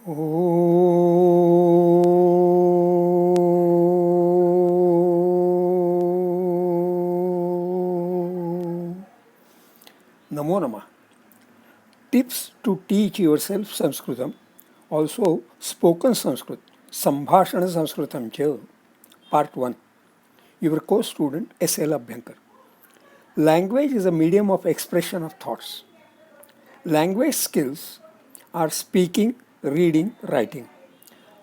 Namo Namah. Tips to teach yourself Sanskritam, also spoken Sanskrit, Sambhashana Sanskritam cha, Part 1. Your co-student S.L. Abhyankar. Language is a medium of expression of thoughts. Language skills are speaking, reading, writing.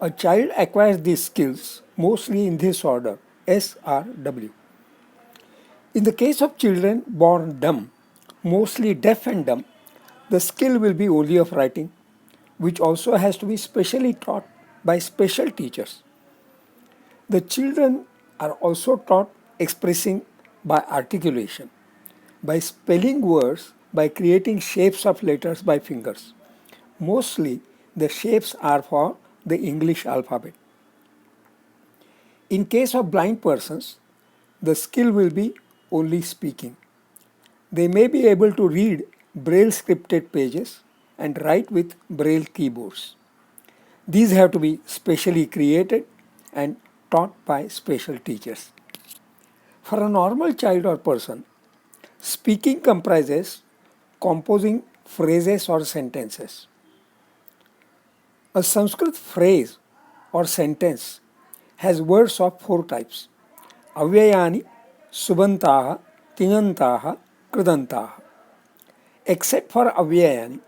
A child acquires these skills mostly in this order, S, R, W. In the case of children born dumb, mostly deaf and dumb, the skill will be only of writing, which also has to be specially taught by special teachers. The children are also taught expressing by articulation, by spelling words, by creating shapes of letters by fingers. Mostly the shapes are for the English alphabet. In case of blind persons, the skill will be only speaking. They may be able to read Braille scripted pages and write with Braille keyboards. These have to be specially created and taught by special teachers. For a normal child or person, speaking comprises composing phrases or sentences. A Sanskrit phrase or sentence has words of 4 types: avyayani, subantaha, tingantaha, kridantaha. Except for avyayani,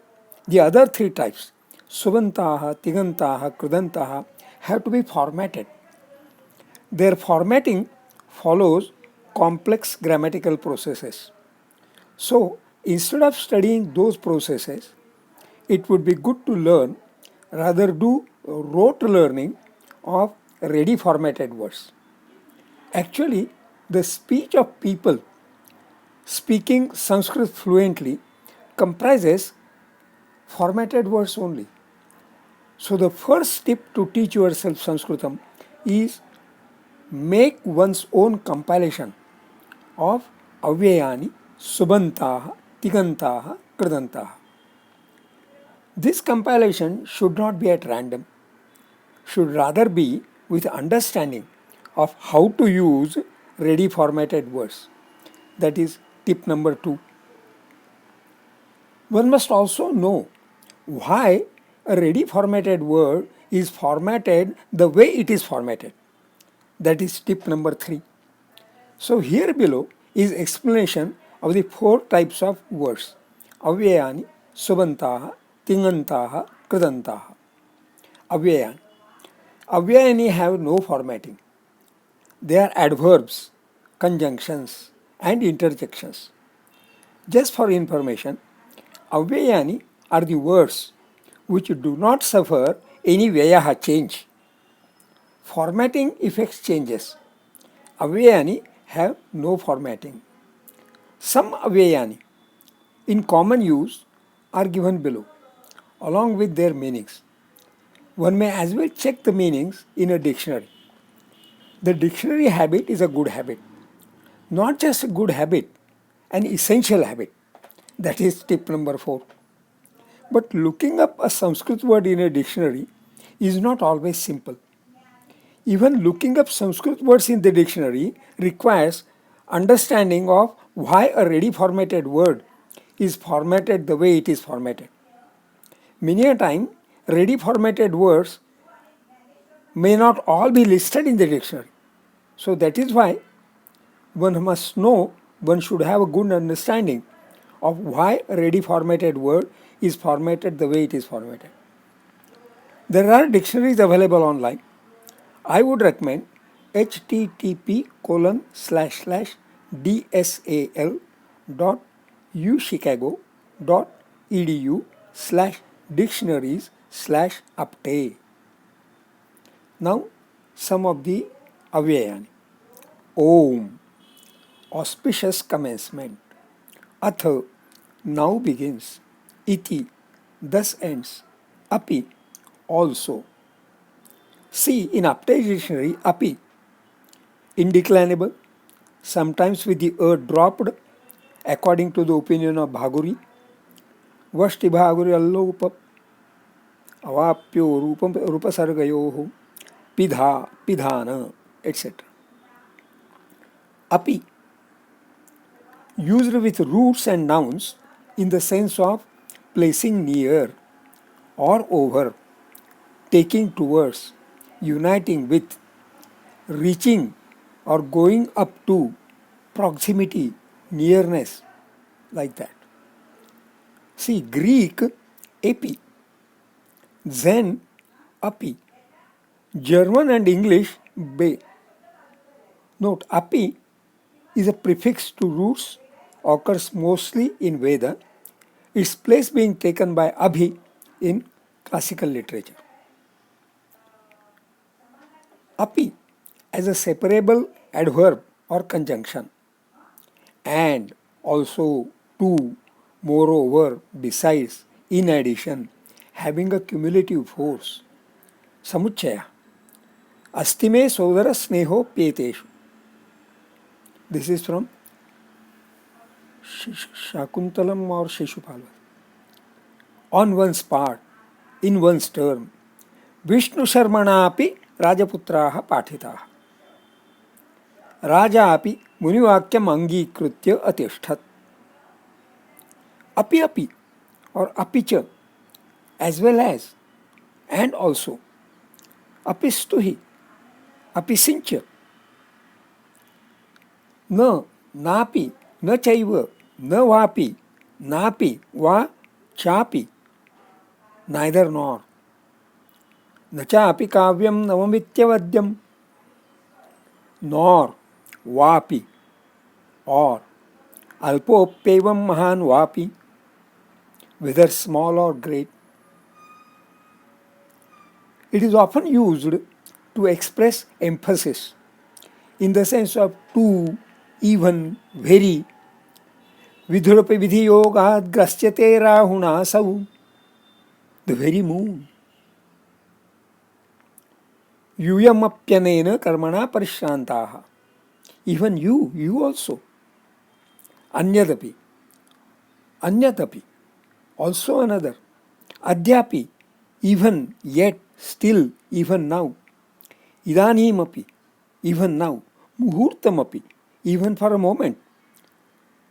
the other 3 types, subantaha, tigantaha, kridantaha, have to be formatted. Their formatting follows complex grammatical processes. So, instead of studying those processes, it would be good to learn, rather do rote learning of ready formatted words. Actually, the speech of people speaking Sanskrit fluently comprises formatted words only. So the first tip to teach yourself Sanskritam is make one's own compilation of avyayani, subantaha, tigantaha, kridantaha. This compilation should not be at random, should rather be with understanding of how to use ready formatted words. That is tip number 2. One must also know why a ready formatted word is formatted the way it is formatted. That is tip number 3. So here below is explanation of the 4 types of words: avyayani, subantaha, tingantaha, kridantaha. Avyayani. Avyayani have no formatting. They are adverbs, conjunctions, and interjections. Just for information, avyayani are the words which do not suffer any vyaha change. Formatting effects changes. Avyayani have no formatting. Some avyayani in common use are given below, along with their meanings. One may as well check the meanings in a dictionary. The dictionary habit is a good habit. Not just a good habit, an essential habit. That is tip number 4. But looking up a Sanskrit word in a dictionary is not always simple. Even looking up Sanskrit words in the dictionary requires understanding of why a ready formatted word is formatted the way it is formatted. Many a time, ready formatted words may not all be listed in the dictionary. So that is why one must know, one should have a good understanding of why a ready formatted word is formatted the way it is formatted. There are dictionaries available online. I would recommend http://dsal.uchicago.edu/dictionaries/uptay. Now, some of the avyayani. Om, auspicious commencement. Atha, now begins. Iti, thus ends. Api, also. See, in Uptay dictionary, api, indeclinable, sometimes with the dropped, according to the opinion of Bhaguri. Vashti Bhaguri Allopap. अवाप्यो रूपसर्गयोः पिधा पिधान etc. Api, used with roots and nouns in the sense of placing near or over, taking towards, uniting with, reaching or going up to, proximity, nearness, like that. See, Greek, epi, Zen, api, German and English, be. Note, api is a prefix to roots, occurs mostly in Veda, its place being taken by abhi in classical literature. Api as a separable adverb or conjunction, and also to, moreover, besides, in addition, having a cumulative force. Samuchaya. Astime sodara sneho pyeteshu. This is from Shakuntalam or Shishupala. On one's part, in one's term, Vishnu Sharmana api Rajaputraha pathitaha. Raja api Munivakyam angikritya atishtat. Api api or apicha, as well as, and also. Apistuhi, apisincha. न नापि न चैव न वापि नापि वा चापि, neither nor. न चापि काव्यं नवमित्यवद्यं, nor वापि, or अल्पोप्येवं महान् वापि, whether small or great. It is often used to express emphasis in the sense of to, even, very. Vidhurapi vidhi yogad grasyate rahuna sau, the very moon. Yuyamapyanena karmana parishrantaha, even you also. Anyadapi, anyatapi, also another. Adyapi, even, yet, still, even now. Idanimapi, even now. Muhurtamapi, even for a moment.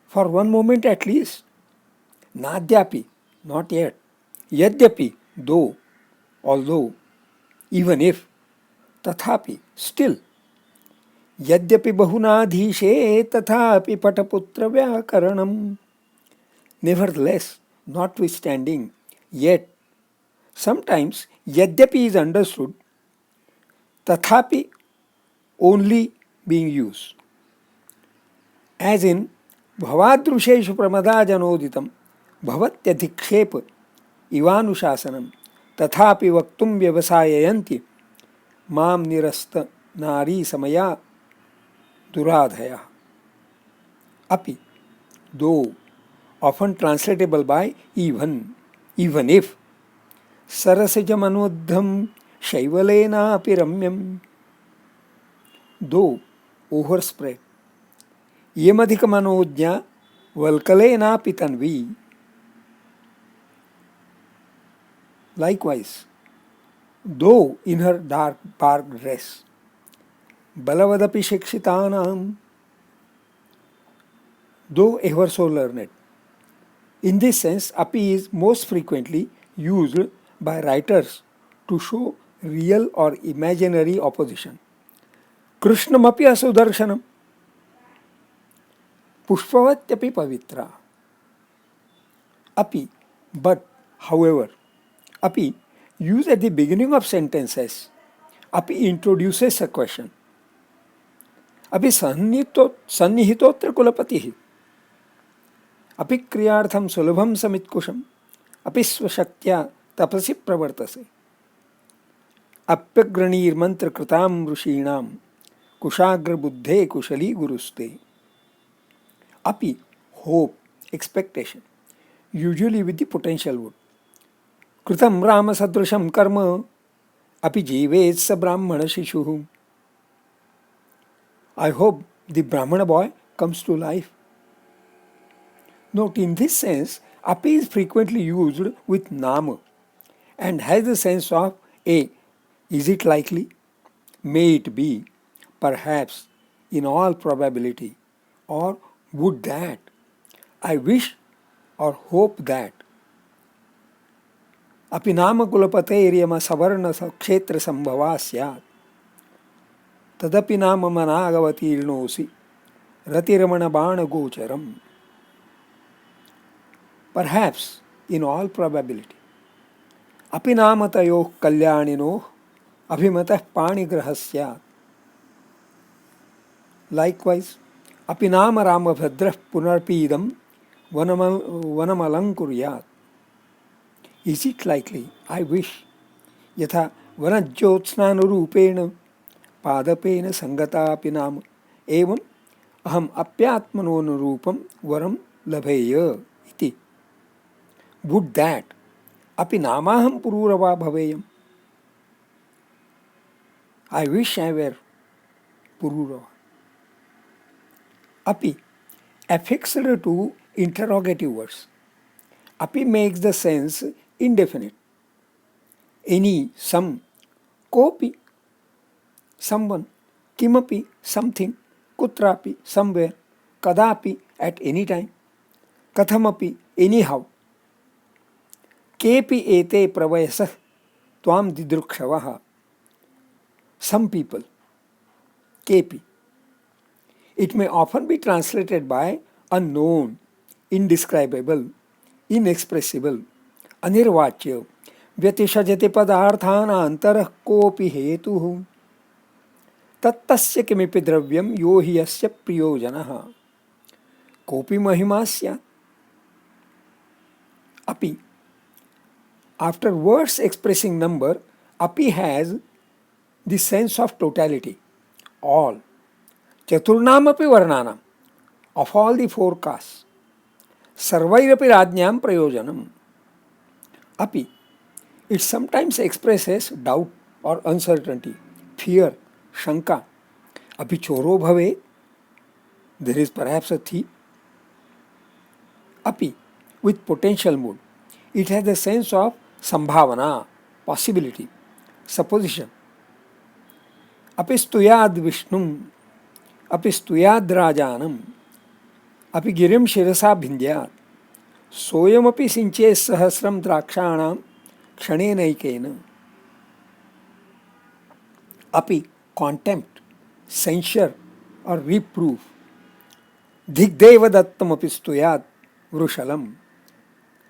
For one moment at least. Nadyapi, not yet. Yadyapi, though, although, even if. Tathapi, still. Yadyapi bahunadhishe tathapi pataputra vyakaranam. Nevertheless, notwithstanding, yet. Sometimes yadyapi is understood, tathapi only being used. As in bhavadrusheshu pramada janoditam bhavatyadhikshep ivanuशासनम तथापि वक्तुम व्यवसाययन्ति माम निरस्त नारी समया दुराधया. Api, though, often translatable by even, even if. Sarasajamanuddham shaivalena api ramyam, though, overspread. Yemadhikamanojña valkalena api tanvi. Likewise, though in her dark dress. Balavadapi shikshitanam, though ever so learned. In this sense, api is most frequently used by writers to show real or imaginary opposition. Krishnamapi asudarshanam, pushpavatyapi pavitra. Api, but, however. Api, used at the beginning of sentences. Api introduces a question. Api sannihitotra kulapatihi. Api kriyartham sulabham samitkusham. Api svashaktya tapasi pravartase. Apyagranir mantra kritam rushinam. Kushagra buddhe kushali guruste. Api, hope, expectation, usually with the potential would. Kritam rama sadrusham karma api jivetsa brahmana shishuhu. I hope the brahmana boy comes to life. Note, in this sense, api is frequently used with nama, and has the sense of A. Is it likely? May it be? Perhaps? In all probability? Or would that? I wish or hope that. अपि नाम कुलपतेर्यम सवर्ण क्षेत्र संभवा स्यात् तदपि नाम मनागवतीर्णोऽसि रतिरमण बाण गोचरम. Perhaps, in all probability. अपि नाम तयोः कल्याणिनोः अभिमतः पाणिग्रहः स्यात्. Likewise, अपि नाम रामभद्रः पुनर्पीदं वनमलङ्कुर्यात्. Is it likely? I wish. यथा वनज्योत्स्नानुरूपेण पादपेन संगतापि नाम एवं अहम अप्यात्मनोनुरूपं वरं लभेय इति. Would that अपि नामाहं पुरूरवा भवेयम्. I wish I were Pururava. Api affixed to interrogative words. Api makes the sense indefinite. Any, some, kopi, someone, kimapi, something, kutrapi, somewhere, kadapi, at any time, kathamapi, anyhow. Kepi ete pravayasah tvam didrukshavaha. Some people, kepi. It may often be translated by unknown, indescribable, inexpressible, anirvachya, व्यतिषजति पदार्थानान्तरः कोऽपि हेतुः तत्तस्य किमपि द्रव्यं यो हि यस्य प्रियोजनः कोऽपि महिमा स्यात्. Api. After words expressing number, api has the sense of totality, all. Chaturnam api varnanam, of all the four castes. Sarvairapi rajñam prayojanam. Api. It sometimes expresses doubt or uncertainty, fear, shanka. Api choro bhave, there is perhaps a thief. Api, with potential mood. It has the sense of sambhavana, possibility, supposition. Api stuyad vishnum, api stuyad rajanam, api girim shirasa bhindyat, soyam api sinche sahasram drakshanam kshanenaikena. Api, contempt, censure or reproof. Digdeva dattam api stuyat vrushalam.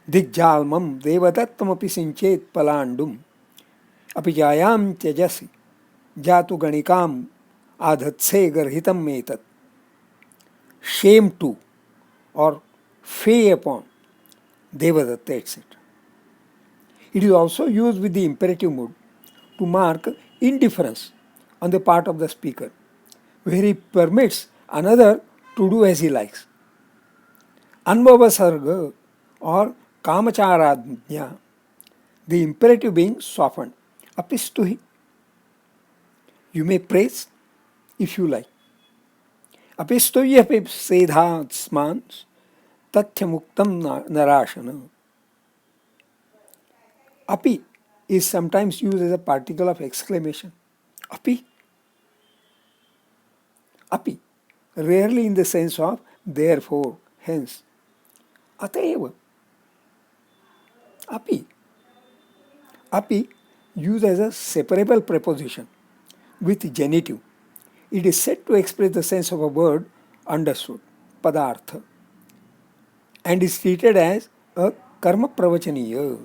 Digjalmam devadattam api sinchet palandum. Api jayam tyajasi jatu ganikam adhatse garhitam metat. Shame to or fey upon devadatta, etc. It is also used with the imperative mood to mark indifference on the part of the speaker, where he permits another to do as he likes. Anvavasarga or kamacharadnya, the imperative being softened. Apistuhi. You may praise if you like. Apistuyapi sedhatsman tathyamuktam narashana. Api is sometimes used as a particle of exclamation. Api. Api. Rarely in the sense of therefore, hence. Ateva. Api. Api used as a separable preposition with genitive. It is said to express the sense of a word understood, padartha, and is treated as a karma pravachaniya.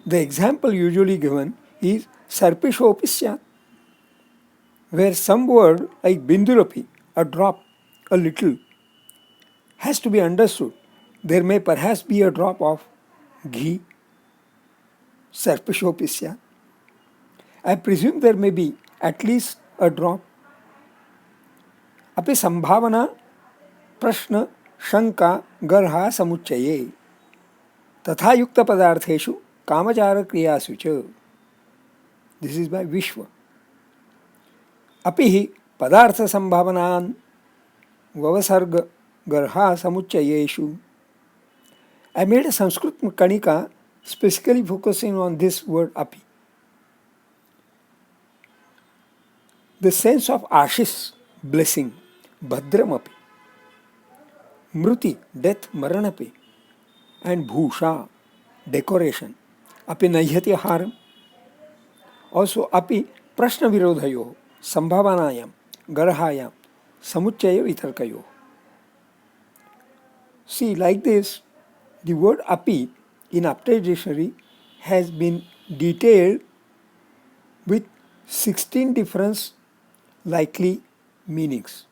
The example usually given is sarpishopi syat, where some word like bindurapi, a drop, a little, has to be understood. There may perhaps be a drop of ghee, sarpishopi syat. I presume there may be at least a drop. Api sambhavana prashna shanka garha samuchaye तथा युक्त पदार्थेषु कामचार क्रियासु च. This is by Vishwa. अपि हि पदार्थ संभावनान् व्यवसर्ग गर्हा समुच्चयेषु. I made a Sanskrit kanika specifically focusing on this word api. The sense of Ashish, blessing, Bhadram api, Mruti, death, Maranapi, and Bhusha, decoration, api Nahyati Haram. Also, api Prashna Virodhayo, Sambhavanayam, Garhayam, Samuchaya Vitarkayo. See, like this, the word api in Update Dictionary has been detailed with 16 different likely meanings.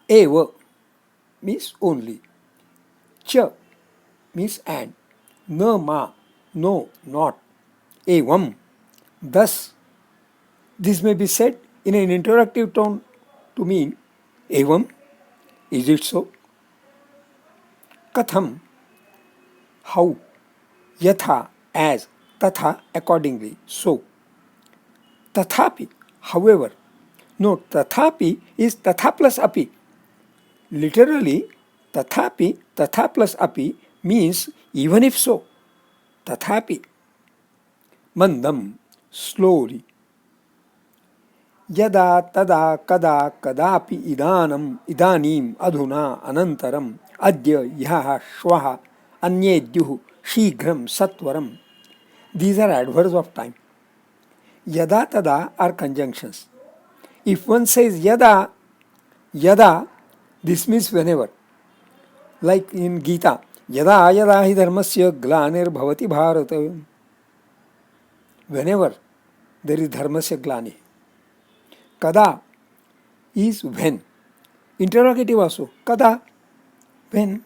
Eva means only. Cha means and. Na ma, no, not. Evam, thus. This may be said in an interrogative tone to mean Evam, is it so? Katham, how. Yatha, as. Tatha, accordingly, so. Tathapi, however. Note, tathapi is tatha plus api. Literally, tathapi, tatha plus api means even if so. Tathapi. Mandam, slowly. Yada, tada, kada, kadapi, idanam, idanim, adhuna, anantaram, adya, yaha, shwaha, anyedyuhu, shighram, satwaram. These are adverbs of time. Yada, tada are conjunctions. If one says yada, yada, this means whenever. Like in Gita, yada yada hi dharmasya glanir bhavati bharata. Whenever there is dharmasya glani. Kada is when. Interrogative also. Kada, when.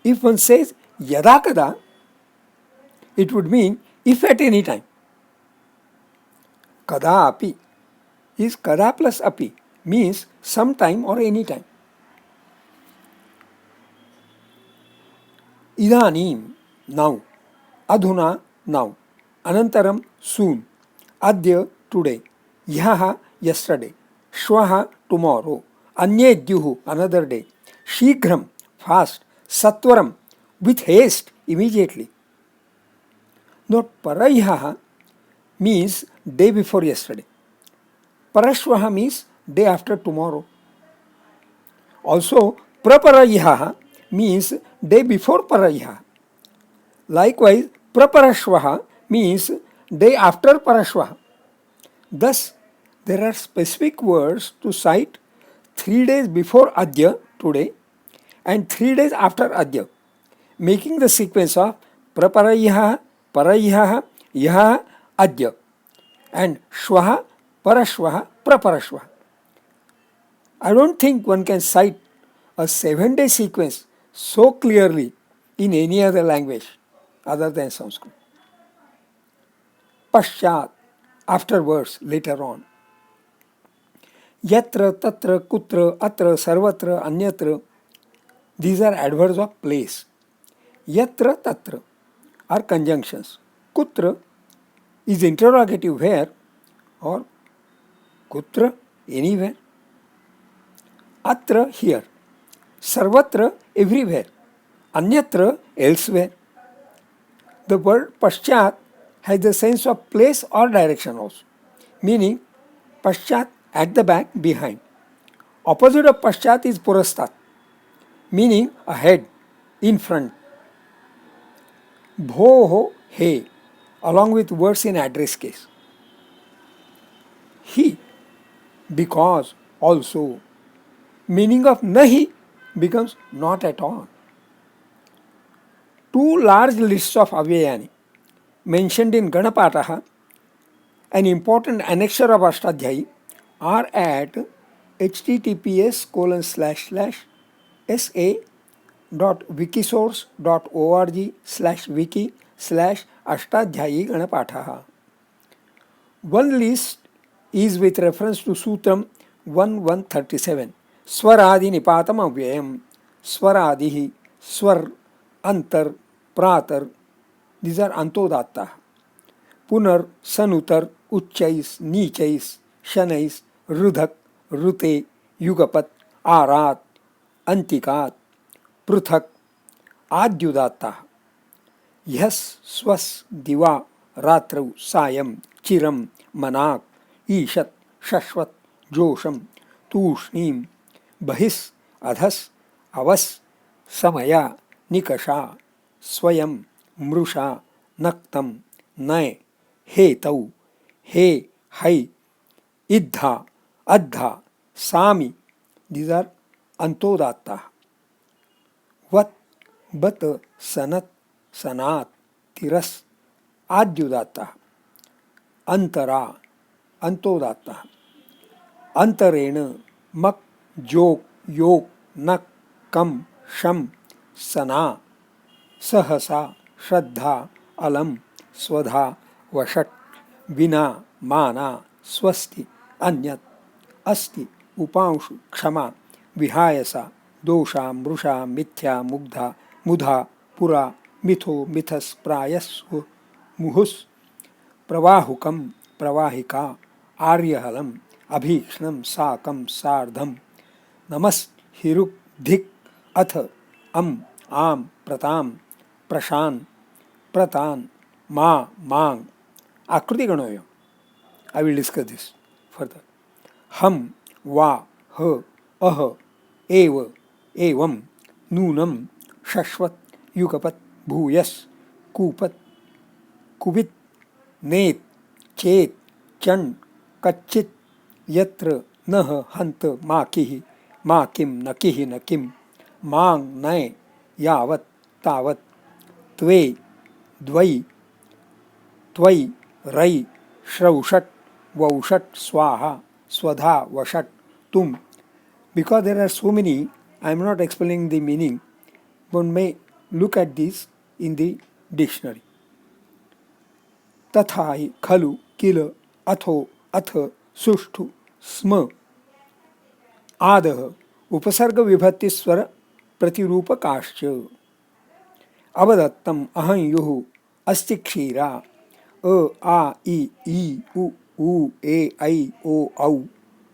If one says yada kada, it would mean if at any time. Kada api is kada plus api, means sometime or any time. Idanim, now. Adhuna, now. Anantaram, soon. Adya, today. Yaha, yesterday. Shwaha, tomorrow. Anyedyuhu, another day. Shighram, fast. Satwaram, with haste, immediately. Note, parayyaha means day before yesterday. Parashwaha means day after tomorrow. Also, praparayyaha means day before parayyaha. Likewise, praparashwaha means day after parashwaha. Thus, there are specific words to cite 3 days before adya, today, and 3 days after adya, making the sequence of praparayyaha, parayyaha, yaha, adya, and shwaha, parashwaha, praparashwaha. I don't think one can cite a 7-day sequence so clearly in any other language other than Sanskrit. Paschat, afterwards, later on. Yatra, tatra, kutra, atra, sarvatra, anyatra. These are adverbs of place. Yatra, tatra are conjunctions. Kutra is interrogative where, or kutra, anywhere. Atra, here. Sarvatra, everywhere. Anyatra, elsewhere. The word paschat has the sense of place or direction also, meaning paschat, at the back, behind. Opposite of paschat is purastat, meaning ahead, in front. Bhoho, he, along with words in address case. He, because, also. Meaning of nahi becomes not at all. 2 large lists of avyayani mentioned in Ganapataha, an important annexure of Ashtadhyayi, are at https://sa.wikisource.org/wiki/Ashtadhyayi Ganapataha. One list is with reference to Sutram 1137. Swaradi nipatam avyayam. Swaradihi, swar, antar, pratar. These are antodatta. Punar, sanutar, uchchais, nichais, shanais, rudhak, rute, yugapat, arat, antikat, पृथक् आद्युदात्तः ह्यस् स्वस् दिवा रात्रौ सायं चिरं मनाक् ईषत् शश्वत् जोषं तूष्णीं बहिस् अधस् अवस् समया निकषा स्वयं मृषा नक्तं नय हेतौ हे है इद्धा अद्धा सामि. These are अंतोदात्तः. वत् बत सनत सनात तिरस आद्युदात्तः. अंतरा अंतोदात्तः. अंतरेण मक जोक योग नक कम शम सना सहसा श्रद्धा अलम स्वधा वषट विना माना स्वस्ति अन्यत अस्ति उपांशु क्षमा विहायसा दोषा मृषा मिथ्या मुग्धा मुधा पुरा मिथो मिथस प्रायस्व मुहुस प्रवाहुकम प्रवाहिका आर्यहलम अभीक्ष्णम साकम सार्धम नमस् हिरुक धिक अथ अम आम प्रताम प्रशान प्रतान मा मांग. आकृति गणोय. I will discuss this further. हम वा ह अह एव एवं नूनम शश्वत युगपत भूयस कूपत कुबित नेत चेत चन कच्चित यत्र नह हंत माकिहि माकिम नकिहि नकिम मांग नय यावत तावत त्वे द्वै त्वै रै श्रौषट वौषट स्वाहा स्वधा वषट तुम. Because there are so many, I am not explaining the meaning. One may look at this in the dictionary. तथा हि खलु किल अथो अथ सुष्ठु स्म आदः उपसर्ग विभक्ति स्वर प्रतिरूपकाश्च. अवदत्तम अहंयुः अस्ति क्षीरा अ आ इ उ ऊ ए ऐ ओ औ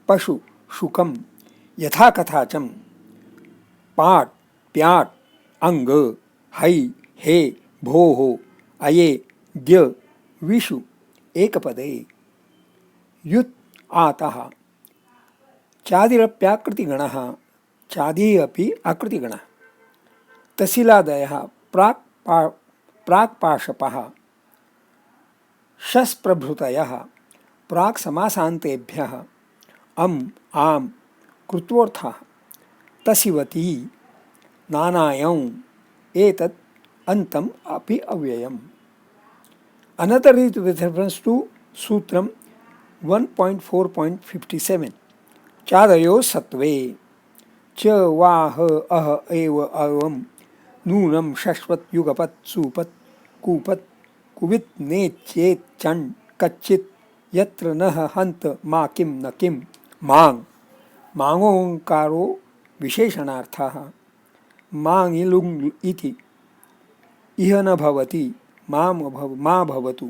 पशु शुकम यथा कथाचम पाट प्याट अंग है हे भोः अये द्य विषु एकपदे युत् आतः. चादिरप्याकृतिगणः चादी अपि आकृतिगणः. तसिलादयः प्राक्पाशपः शस्प्रभृतयः प्राक् समासान्तेभ्यः अम् आम् कृत्वोर्थः तसिवती नानायं एतत् अन्तम् अपि अव्ययम्. Another is with reference to Sutram 1.4.57. चादयो सत्वे च वाह अह एव अवम नूनम शश्वत युगपत सुपत कूपत कुवित नेत चेत चंड कच्चित यत्र नह हंत मा किम न किम मांग. मांगोंकारो विशेषणार्थः. मांगिलुंग इति इह न भवति मा भवतु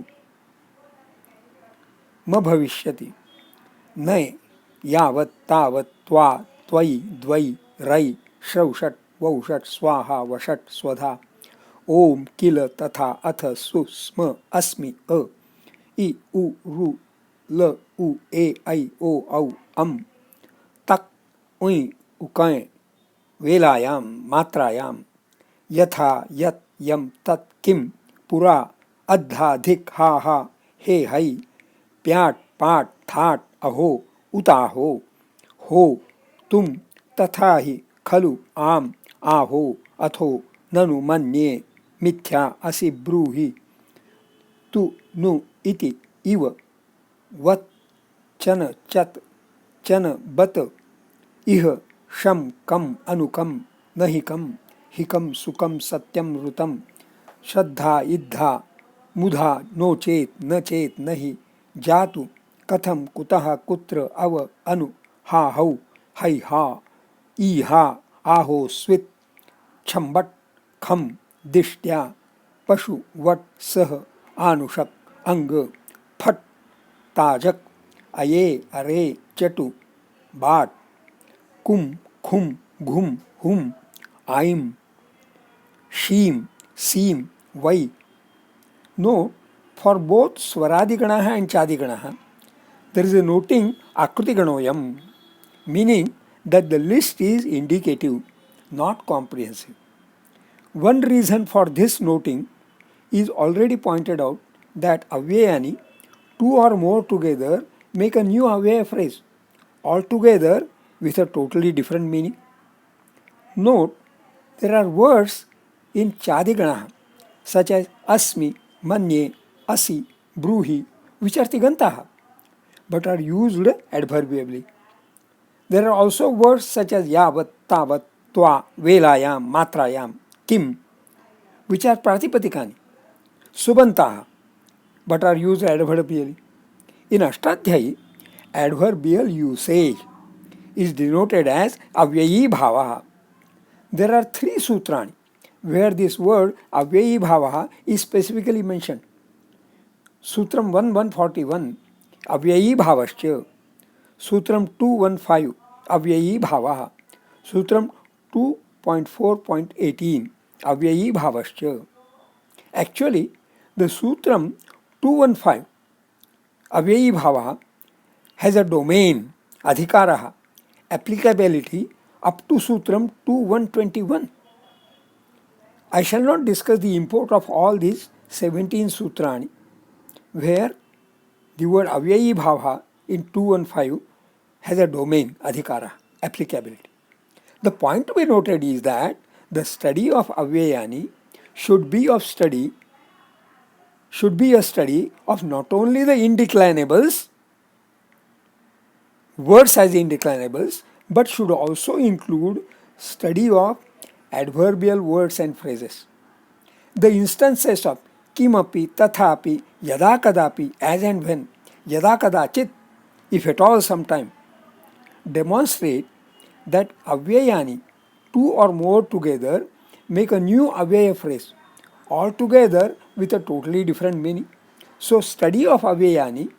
म भविष्यति नय यावत् तावत् त्वा त्वयि द्वै रै श्रौषट वौषट स्वाहा वषट स्वधा ओम किल तथा अथ सु स्म अस्मि अ इ उ रु ल उ ए ऐ ओ औ अम तक उइ उकै वेलायां मात्रायां यथा यत् यम तत् किम पुरा अद्धाधिक हा हा हे है प्याट पाट थाट अहो उताहो हो तुम तथा हि खलु आम आहो अथो ननु मन्ये मिथ्या असि ब्रूहि तु नु इति इव वत् चन चत चन बत इह शम कम अनुकम नहिकम हिकम सुकम सत्यम ऋतम श्रद्धा इद्धा मुधा नो चेत न चेत नहि जातु कथम कुतः कुत्र अव अनु हा हौ है हा ई हा आहो स्वित छम्बट खम दिष्ट्या पशु वट सह आनुषक अंग फट ताजक अये अरे चटु बाट कुम खुम घुम हुम आइम sheem, seem, why. Note, for both Swaradiganaha and Chadiganaha, there is a noting Akrutiganoyam, meaning that the list is indicative, not comprehensive. One reason for this noting is already pointed out, that avyayani, two or more together, make a new avyaya phrase, altogether with a totally different meaning. Note, there are words in Chadiganaha such as asmi, manye, asi, bruhi, which are tigantaha, but are used adverbially. There are also words such as yavat, tavat, twa, velayam, matrayam, kim, which are pratipatikani, subantaha, but are used adverbially. In Ashtadhyayi, adverbial usage is denoted as avyayi bhavaha. There are 3 sutrani where this word avyayi bhavaha is specifically mentioned. Sutram 1141, avyayi bhavascha. Sutram 215, avyayi bhavaha. Sutram 2.4.18, avyayi bhavascha. Actually, the Sutram 215, avyayi bhavaha, has a domain, adhikaraha, applicability up to Sutram 2121. I shall not discuss the import of all these 17 sutrani, where the word avyayi bhava in 215 has a domain, adhikara, applicability. The point to be noted is that the study of avyayani should be a study of not only the indeclinables, words as indeclinables, but should also include study of adverbial words and phrases. The instances of kimapi, tathapi, yada kadapi, as and when, yada kadachit, if at all sometime, demonstrate that avyayani, two or more together, make a new avyaya phrase, altogether with a totally different meaning. So study of avyayani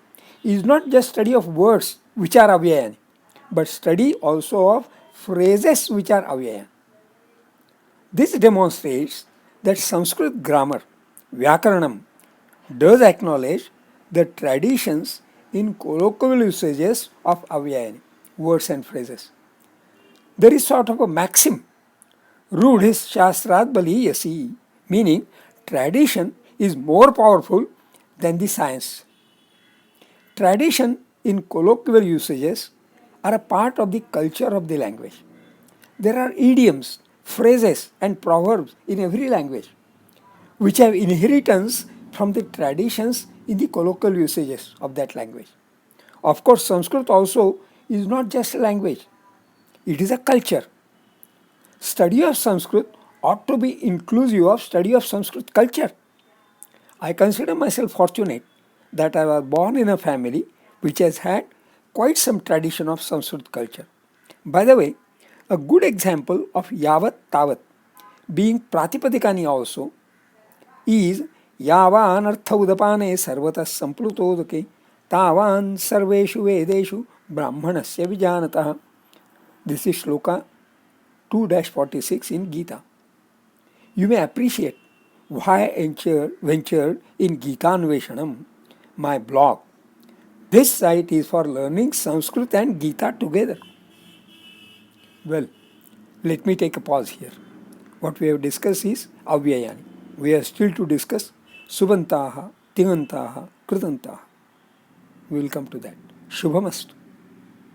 is not just study of words which are avyayani, but study also of phrases which are avyayani. This demonstrates that Sanskrit grammar, Vyakaranam, does acknowledge the traditions in colloquial usages of avyayani, words and phrases. There is sort of a maxim, Rudhis Shastrat Baliyasi, meaning tradition is more powerful than the science. Tradition in colloquial usages are a part of the culture of the language. There are idioms, phrases, and proverbs in every language which have inheritance from the traditions in the colloquial usages of that language. Of course, Sanskrit also is not just a language, it is a culture. Study of Sanskrit ought to be inclusive of study of Sanskrit culture. I consider myself fortunate that I was born in a family which has had quite some tradition of Sanskrit culture. By the way, a good example of yavat tavat being pratipadikani also is yavan artha udapane sarvata samplutodake tavan sarveshu vedeshu brahmanasya vijanatah. This is shloka 2-46 in Gita. You may appreciate why I ventured in Gitanveshanam, my blog. This site is for learning Sanskrit and Gita together. Well, let me take a pause here. What we have discussed is avyayani. We are still to discuss subantaha, tingantaha, kritantaha. We will come to that. Shubhamastu.